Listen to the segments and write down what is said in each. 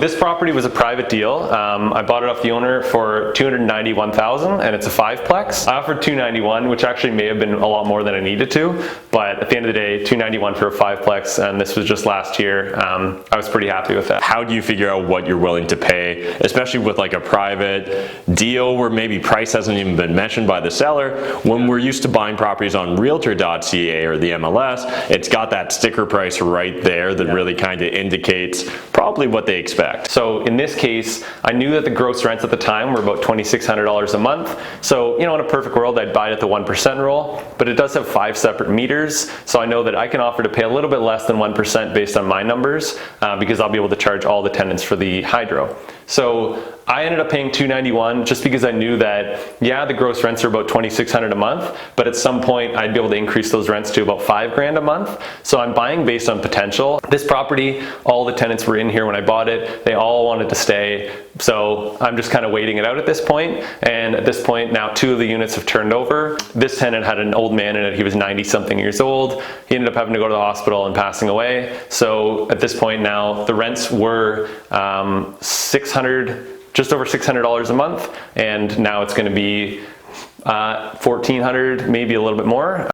This property was a private deal. I bought it off the owner for $291,000 and it's a 5-plex. I offered $291,000, which actually may have been a lot more than I needed to, but at the end of the day, $291,000 for a 5-plex, and this was just last year. I was pretty happy with that. How do you figure out what you're willing to pay, especially with like a private deal where maybe price hasn't even been mentioned by the seller? When we're used to buying properties on realtor.ca or the MLS, it's got that sticker price right there that really kind of indicates probably what they expect. So in this case, I knew that the gross rents at the time were about $2,600 a month. So, you know, in a perfect world, I'd buy it at the 1% rule, but it does have 5 separate meters. So I know that I can offer to pay a little bit less than 1% based on my numbers because I'll be able to charge all the tenants for the hydro. So I ended up paying $291,000 just because I knew that, yeah, the gross rents are about $2,600 a month, but at some point I'd be able to increase those rents to about $5,000 a month. So I'm buying based on potential. This property, all the tenants were in here when I bought it. They all wanted to stay. So I'm just kind of waiting it out at this point. And at this point now 2 of the units have turned over. This tenant had an old man in it. He was 90-something years old. He ended up having to go to the hospital and passing away. So at this point now the rents were just over $600 a month, and now it's going to be $1,400, maybe a little bit more.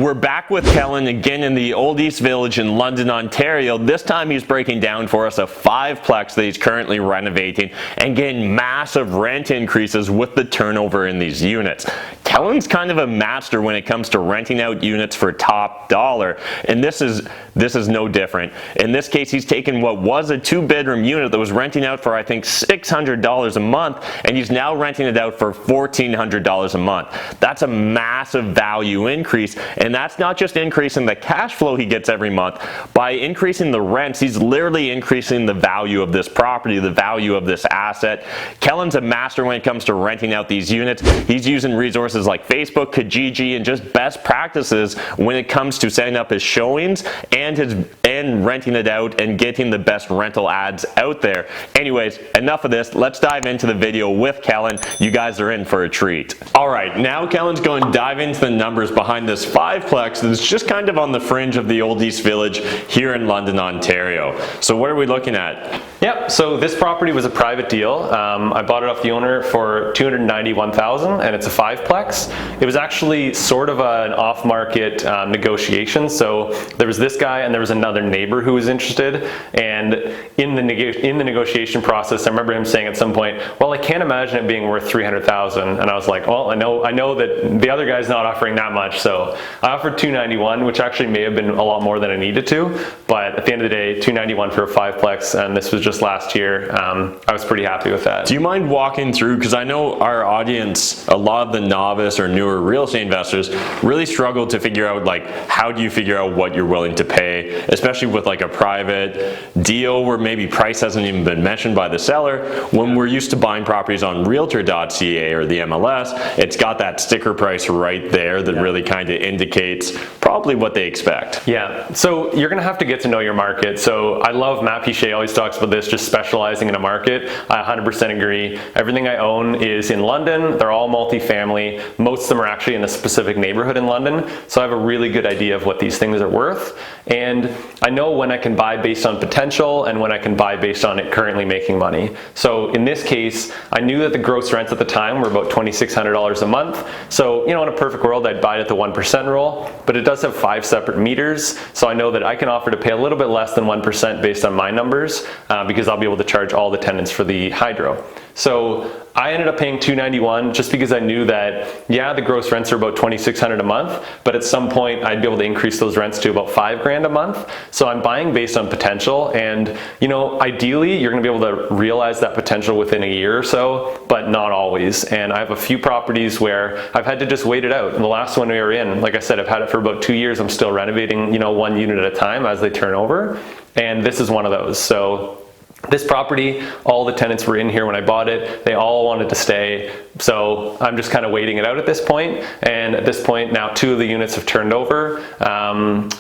We're back with Kellan again in the Old East Village in London, Ontario. This time he's breaking down for us a 5-plex that he's currently renovating and getting massive rent increases with the turnover in these units. Kellan's kind of a master when it comes to renting out units for top dollar, and this is no different. In this case, he's taken what was a 2-bedroom unit that was renting out for I think $600 a month, and he's now renting it out for $1,400 a month. That's a massive value increase. And that's not just increasing the cash flow he gets every month. By increasing the rents, he's literally increasing the value of this property, the value of this asset. Kellan's a master when it comes to renting out these units. He's using resources like Facebook, Kijiji, and just best practices when it comes to setting up his showings and renting it out and getting the best rental ads out there. Anyways, enough of this. Let's dive into the video with Kellan. You guys are in for a treat. All right, now Kellan's going to dive into the numbers behind this 5-plex that's just kind of on the fringe of the Old East Village here in London, Ontario. So what are we looking at? Yep, so this property was a private deal. I bought it off the owner for $291,000 and it's a 5-plex. It was actually sort of an off-market negotiation. So there was this guy and there was another neighbor who was interested, and in the negotiation process, I remember him saying at some point, well, I can't imagine it being worth $300,000, and I was like, well, I know that the other guy's not offering that much, so I offered $291,000, which actually may have been a lot more than I needed to, but at the end of the day, $291,000 for a 5-plex, and this was just last year. I was pretty happy with that. Do you mind walking through, because I know our audience, a lot of the novice or newer real estate investors really struggle to figure out, like, how do you figure out what you're willing to pay, especially with like a private deal where maybe price hasn't even been mentioned by the seller. When we're used to buying properties on realtor.ca or the MLS, it's got that sticker price right there that really kind of indicates probably what they expect. Yeah, so you're gonna have to get to know your market. So I love Matt Pichet always talks about this, just specializing in a market. I 100% agree. Everything I own is in London. They're all multifamily. Most of them are actually in a specific neighborhood in London. So I have a really good idea of what these things are worth. And I know when I can buy based on potential and when I can buy based on it currently making money. So in this case, I knew that the gross rents at the time were about $2,600 a month. So, you know, in a perfect world, I'd buy it at the 1% rule, but it does have 5 separate meters. So I know that I can offer to pay a little bit less than 1% based on my numbers because I'll be able to charge all the tenants for the hydro. So I ended up paying $291,000 just because I knew that, yeah, the gross rents are about $2,600 a month, but at some point I'd be able to increase those rents to about $5,000 a month. So I'm buying based on potential, and you know, ideally you're going to be able to realize that potential within a year or so, but not always. And I have a few properties where I've had to just wait it out. And the last one we were in, like I said, I've had it for about 2 years. I'm still renovating, you know, 1 unit at a time as they turn over, and this is one of those. So this property, all the tenants were in here when I bought it. They all wanted to stay. So I'm just kind of waiting it out at this point. And at this point now 2 of the units have turned over.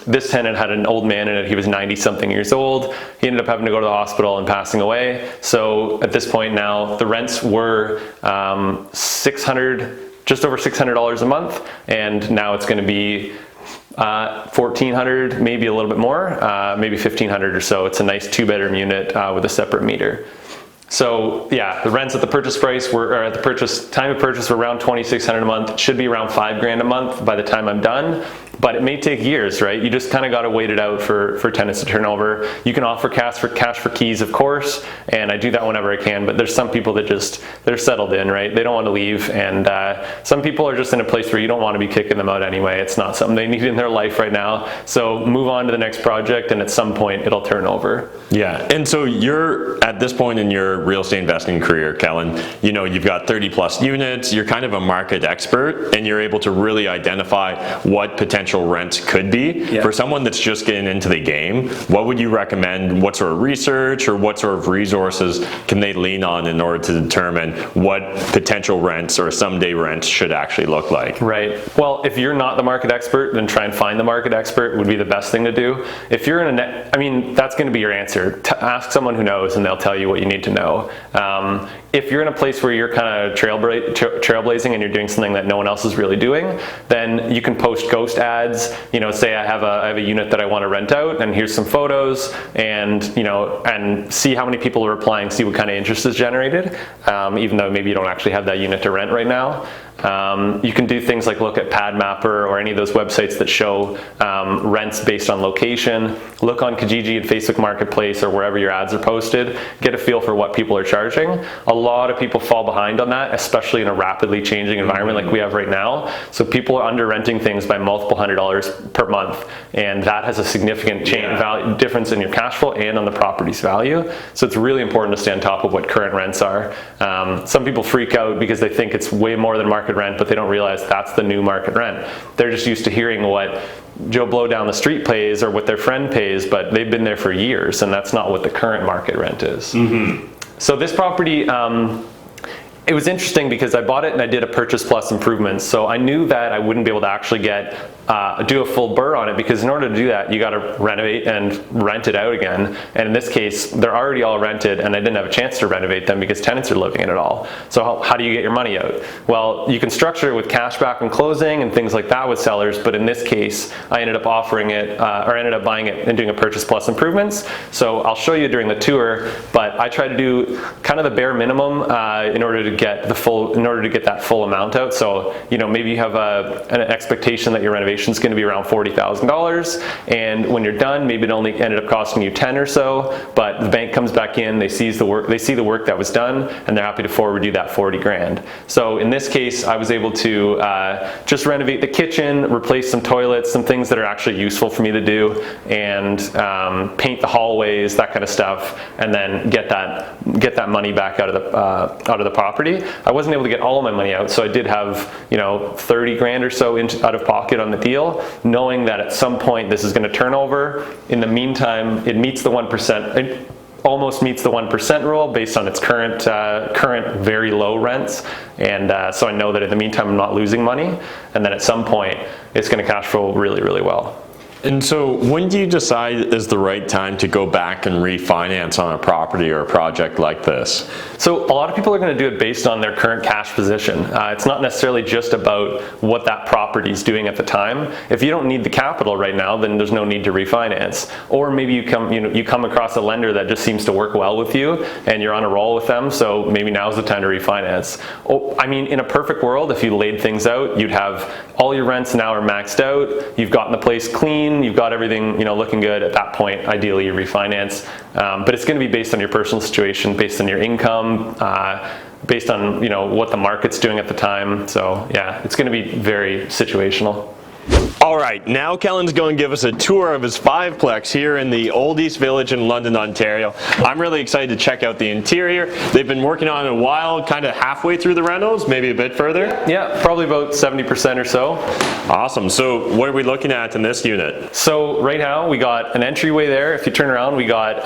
This tenant had an old man in it. He was 90-something years old. He ended up having to go to the hospital and passing away. So at this point now the rents were just over $600 a month. And now it's going to be $1,400, maybe a little bit more, maybe $1,500 or so. It's a nice 2-bedroom unit with a separate meter. So yeah, the rents at the purchase price were, or at the time of purchase, were around $2,600 a month. It should be around $5,000 a month by the time I'm done. But it may take years, right? You just kind of got to wait it out for tenants to turn over. You can offer cash for keys, of course, and I do that whenever I can. But there's some people that they're settled in, right? They don't want to leave, and some people are just in a place where you don't want to be kicking them out anyway. It's not something they need in their life right now. So move on to the next project, and at some point it'll turn over. Yeah, and so you're at this point in your real estate investing career, Kellan. You know, you've got 30 plus units. You're kind of a market expert, and you're able to really identify what potential rents could be. Yeah. For someone that's just getting into the game, what would you recommend? What sort of research or what sort of resources can they lean on in order to determine what potential rents or someday rents should actually look like? Right. Well, if you're not the market expert, then try and find the market expert would be the best thing to do. If you're in that's going to be your answer. Ask someone who knows, and they'll tell you what you need to know. If you're in a place where you're kind of trailblazing and you're doing something that no one else is really doing, then you can post ghost ads. You know, say I have a unit that I want to rent out, and here's some photos, and and see how many people are replying, see what kind of interest is generated, even though maybe you don't actually have that unit to rent right now. You can do things like look at PadMapper or any of those websites that show rents based on location. Look on Kijiji and Facebook Marketplace or wherever your ads are posted. Get a feel for what people are charging. A lot of people fall behind on that, especially in a rapidly changing environment like we have right now. So people are under renting things by multiple $100s per month, and that has a significant difference in your cash flow and on the property's value. So it's really important to stay on top of what current rents are. Some people freak out because they think it's way more than market rent, but they don't realize that's the new market rent. They're just used to hearing what Joe Blow down the street pays or what their friend pays, but they've been there for years, and that's not what the current market rent is. So this property, it was interesting because I bought it and I did a purchase plus improvements. So I knew that I wouldn't be able to actually do a full BRRRR on it, because in order to do that, you got to renovate and rent it out again. And in this case, they're already all rented, and I didn't have a chance to renovate them because tenants are living in it all. So how do you get your money out? Well, you can structure it with cash back on closing and things like that with sellers, but in this case, I ended up offering it, or ended up buying it and doing a purchase plus improvements. So I'll show you during the tour, but I try to do kind of the bare minimum in order to get that full amount out. So maybe you have an expectation that your renovation is going to be around $40,000, and when you're done, maybe it only ended up costing you 10 or so, but the bank comes back in, they see the work that was done, and they're happy to forward you that 40 grand. So in this case, I was able to just renovate the kitchen, replace some toilets, some things that are actually useful for me to do, and paint the hallways, that kind of stuff, and then get that money back out of the property. I wasn't able to get all of my money out, so I did have 30 grand or so out of pocket on the deal, knowing that at some point this is going to turn over. In the meantime, it meets the 1%. It almost meets the 1% rule based on its current very low rents, and so I know that in the meantime I'm not losing money, and then at some point it's going to cash flow really, really well. And so when do you decide is the right time to go back and refinance on a property or a project like this? So a lot of people are going to do it based on their current cash position. It's not necessarily just about what that property is doing at the time. If you don't need the capital right now, then there's no need to refinance. Or maybe you come across a lender that just seems to work well with you, and you're on a roll with them, so maybe now's the time to refinance. In a perfect world, if you laid things out, you'd have all your rents now are maxed out, you've gotten the place clean, you've got everything looking good. At that point, ideally you refinance, but it's going to be based on your personal situation, based on your income, based on what the market's doing at the time. So yeah, it's going to be very situational. All right, now Kellan's going to give us a tour of his 5-plex here in the Old East Village in London, Ontario. I'm really excited to check out the interior. They've been working on it a while, kind of halfway through the renos, maybe a bit further? Yeah, probably about 70% or so. Awesome. So what are we looking at in this unit? So right now we got an entryway there. If you turn around, we got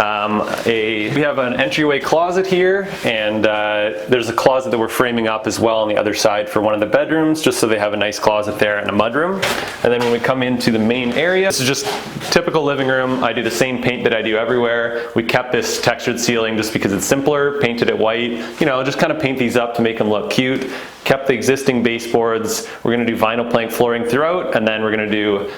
we have an entryway closet here, and there's a closet that we're framing up as well on the other side for one of the bedrooms, just so they have a nice closet there and a mudroom. And then when we come into the main area. This is just typical living room. I do the same paint that I do everywhere. We kept this textured ceiling just because it's simpler, painted it white. You know, just kind of paint these up to make them look cute. Kept the existing baseboards. We're gonna do vinyl plank flooring throughout, and then we're gonna do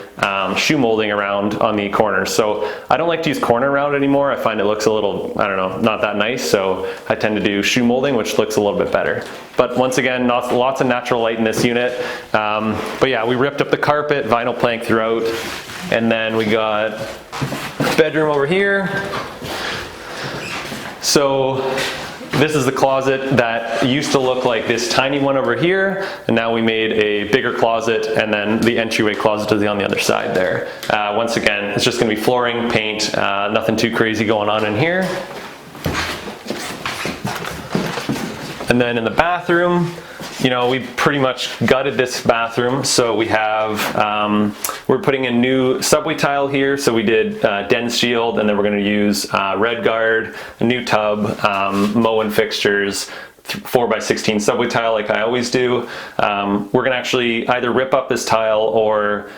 shoe molding around on the corners. So I don't like to use corner round anymore. I find it looks a little, I don't know, not that nice. So I tend to do shoe molding, which looks a little bit better. But once again, lots of natural light in this unit. But yeah, we ripped up the carpet, vinyl plank throughout, and then we got bedroom over here. So this is the closet that used to look like this tiny one over here, and now we made a bigger closet, and then the entryway closet is on the other side there. Once again, it's just gonna be flooring, paint, nothing too crazy going on in here. And then in the bathroom, you know, we pretty much gutted this bathroom. So we have, we're putting in new subway tile here. So we did dense shield, and then we're gonna use red guard, a new tub, Moen fixtures, 4x16 subway tile like I always do. We're gonna actually either rip up this tile or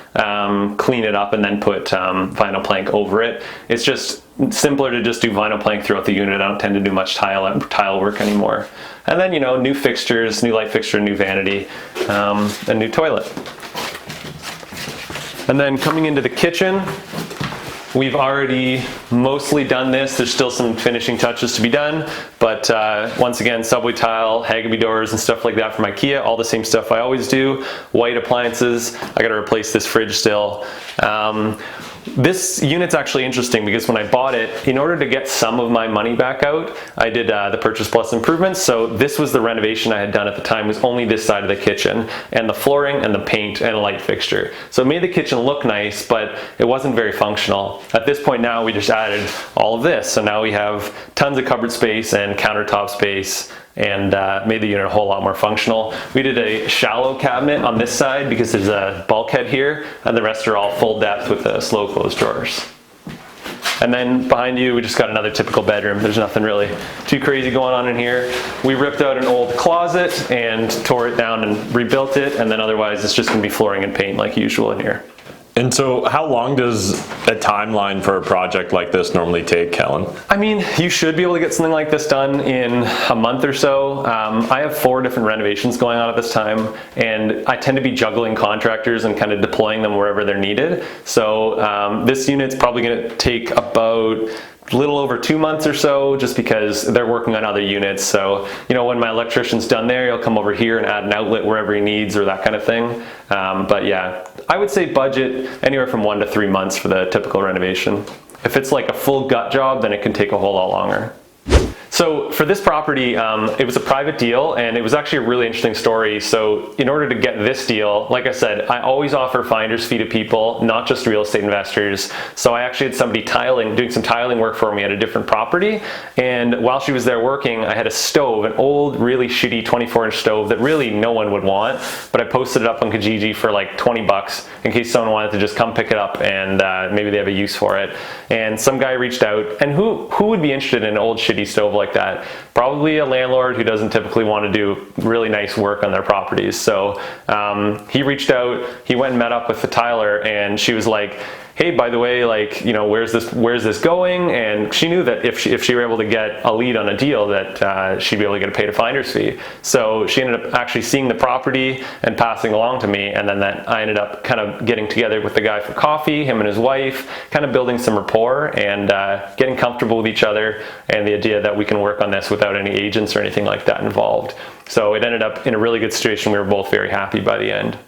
clean it up and then put vinyl plank over it. It's just simpler to just do vinyl plank throughout the unit. I don't tend to do much tile work anymore. And then, you know, new fixtures, new light fixture, new vanity, a new toilet. And then coming into the kitchen, we've already mostly done this. There's still some finishing touches to be done, but once again, subway tile, Haggerby doors and stuff like that from IKEA, all the same stuff I always do. White appliances, I gotta replace this fridge still. This unit's actually interesting because when I bought it, in order to get some of my money back out, I did the purchase plus improvements. So this was the renovation I had done at the time, was only this side of the kitchen, and the flooring and the paint and a light fixture. So it made the kitchen look nice, but it wasn't very functional. At this point now, we just added all of this. So now we have tons of cupboard space and countertop space, and made the unit a whole lot more functional. We did a shallow cabinet on this side because there's a bulkhead here, and the rest are all full depth with the slow close drawers. And then behind you, we just got another typical bedroom. There's nothing really too crazy going on in here. We ripped out an old closet and tore it down and rebuilt it, and then otherwise it's just gonna be flooring and paint like usual in here. And so how long does a timeline for a project like this normally take, Kellan? I mean, you should be able to get something like this done in a month or so. I have 4 different renovations going on at this time, and I tend to be juggling contractors and kind of deploying them wherever they're needed. So this unit's probably gonna take about a little over 2 months or so, just because they're working on other units. So, you know, when my electrician's done there, he'll come over here and add an outlet wherever he needs or that kind of thing. But yeah, I would say budget anywhere from 1 to 3 months for the typical renovation. If it's like a full gut job, then it can take a whole lot longer. So for this property, it was a private deal, and it was actually a really interesting story. So in order to get this deal, like I said, I always offer finder's fee to people, not just real estate investors. So I actually had somebody doing some tiling work for me at a different property. And while she was there working, I had a stove, an old, really shitty 24-inch stove that really no one would want. But I posted it up on Kijiji for like 20 bucks in case someone wanted to just come pick it up and maybe they have a use for it. And some guy reached out, and who would be interested in an old shitty stove like that? Probably a landlord who doesn't typically want to do really nice work on their properties. So he reached out, he went and met up with the tiler, and she was like, hey, by the way, like, you know, where's this going? And she knew that if she were able to get a lead on a deal, that she'd be able to get paid a finder's fee. So she ended up actually seeing the property and passing along to me, and then I ended up kind of getting together with the guy for coffee, him and his wife, kind of building some rapport and getting comfortable with each other, and the idea that we can work on this without any agents or anything like that involved. So it ended up in a really good situation. We were both very happy by the end.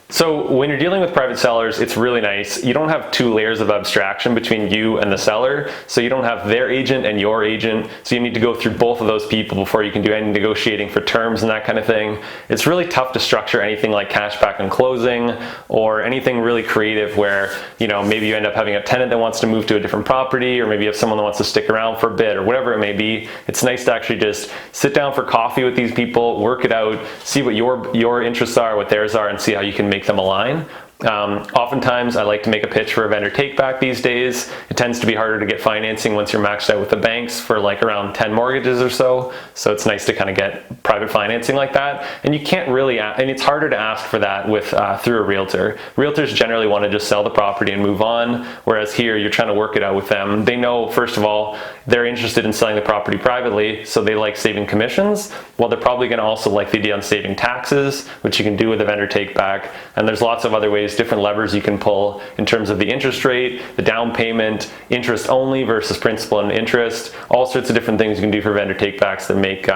So when you're dealing with private sellers, it's really nice. You don't have 2 layers of abstraction between you and the seller. So you don't have their agent and your agent. So you need to go through both of those people before you can do any negotiating for terms and that kind of thing. It's really tough to structure anything like cashback and closing, or anything really creative where, you know, maybe you end up having a tenant that wants to move to a different property, or maybe you have someone that wants to stick around for a bit, or whatever it may be. It's nice to actually just sit down for coffee with these people, work it out, see what your interests are, what theirs are, and see how you can make them align. Oftentimes I like to make a pitch for a vendor take back these days. It tends to be harder to get financing once you're maxed out with the banks for like around 10 mortgages or so. So it's nice to kind of get private financing like that. And you can't really, and it's harder to ask for that with through a realtor. Realtors generally want to just sell the property and move on, whereas here you're trying to work it out with them. They know, first of all, they're interested in selling the property privately, so they like saving commissions. Well, they're probably going to also like the idea on saving taxes, which you can do with a vendor take back. And there's lots of other ways, different levers you can pull in terms of the interest rate, the down payment, interest only versus principal and interest, all sorts of different things you can do for vendor take backs that make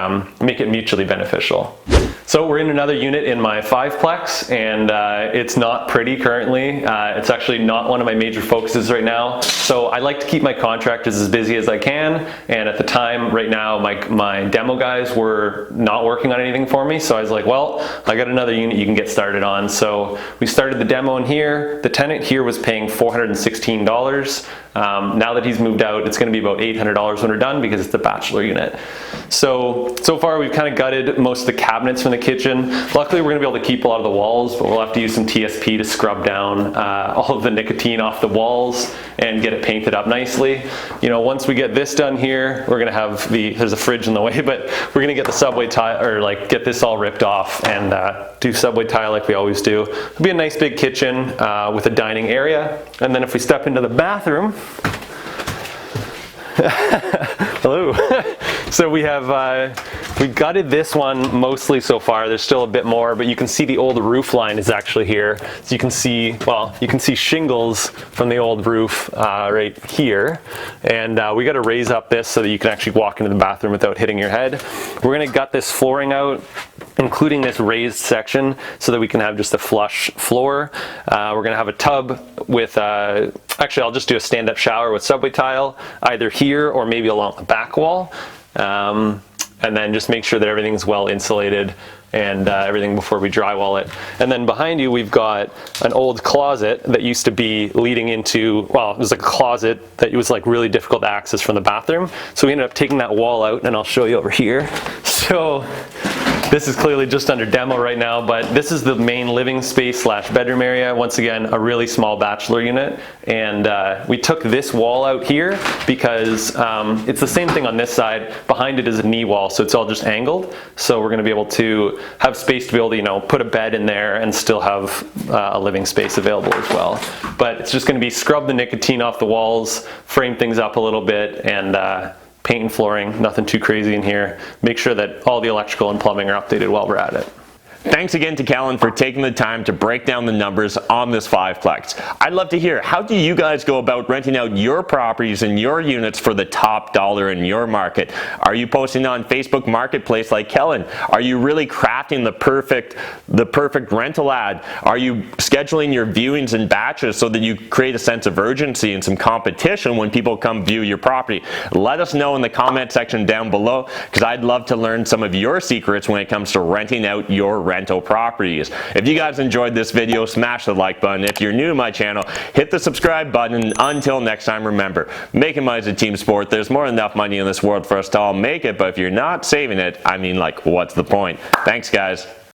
it mutually beneficial. So we're in another unit in my 5-plex, and it's not pretty currently. It's actually not one of my major focuses right now. So I like to keep my contractors as busy as I can, and at the time right now my demo guys were not working on anything for me, so I was like, well, I got another unit you can get started on. So we started the demo in here. The tenant here was paying $416. Now that he's moved out, it's going to be about $800 when we're done because it's a bachelor unit. So far we've kind of gutted most of the cabinets from the kitchen. Luckily we're going to be able to keep a lot of the walls, but we'll have to use some TSP to scrub down all of the nicotine off the walls and get it painted up nicely. You know, once we get this done here, we're going to have there's a fridge in the way, but we're going to get the subway tile, or like get this all ripped off and do subway tile like we always do. It'll be a nice big kitchen with a dining area. And then if we step into the bathroom, hello. So we have, we gutted this one mostly so far. There's still a bit more, but you can see the old roof line is actually here. So you can see, well, you can see shingles from the old roof right here. And we got to raise up this so that you can actually walk into the bathroom without hitting your head. We're going to gut this flooring out, including this raised section, so that we can have just a flush floor. We're going to have a tub with, actually I'll just do a stand-up shower with subway tile, either here or maybe along the back wall. And then just make sure that everything's well insulated and everything before we drywall it. And then behind you we've got an old closet that used to be leading into, well, it was like a closet that was like really difficult to access from the bathroom. So we ended up taking that wall out, and I'll show you over here. So this is clearly just under demo right now, but this is the main living space slash bedroom area. Once again, a really small bachelor unit. And we took this wall out here because it's the same thing on this side. Behind it is a knee wall, so it's all just angled. So we're gonna be able to have space to be able to, you know, put a bed in there and still have a living space available as well. But it's just gonna be scrub the nicotine off the walls, frame things up a little bit, and paint and flooring, nothing too crazy in here. Make sure that all the electrical and plumbing are updated while we're at it. Thanks again to Kellan for taking the time to break down the numbers on this 5-plex. I'd love to hear, how do you guys go about renting out your properties and your units for the top dollar in your market? Are you posting on Facebook Marketplace like Kellan? Are you really crafting the perfect rental ad? Are you scheduling your viewings in batches so that you create a sense of urgency and some competition when people come view your property? Let us know in the comment section down below, because I'd love to learn some of your secrets when it comes to renting out your rental properties. If you guys enjoyed this video, smash the like button. If you're new to my channel, hit the subscribe button. Until next time, remember, making money is a team sport. There's more than enough money in this world for us to all make it, but if you're not saving it, I mean, like, what's the point? Thanks, guys.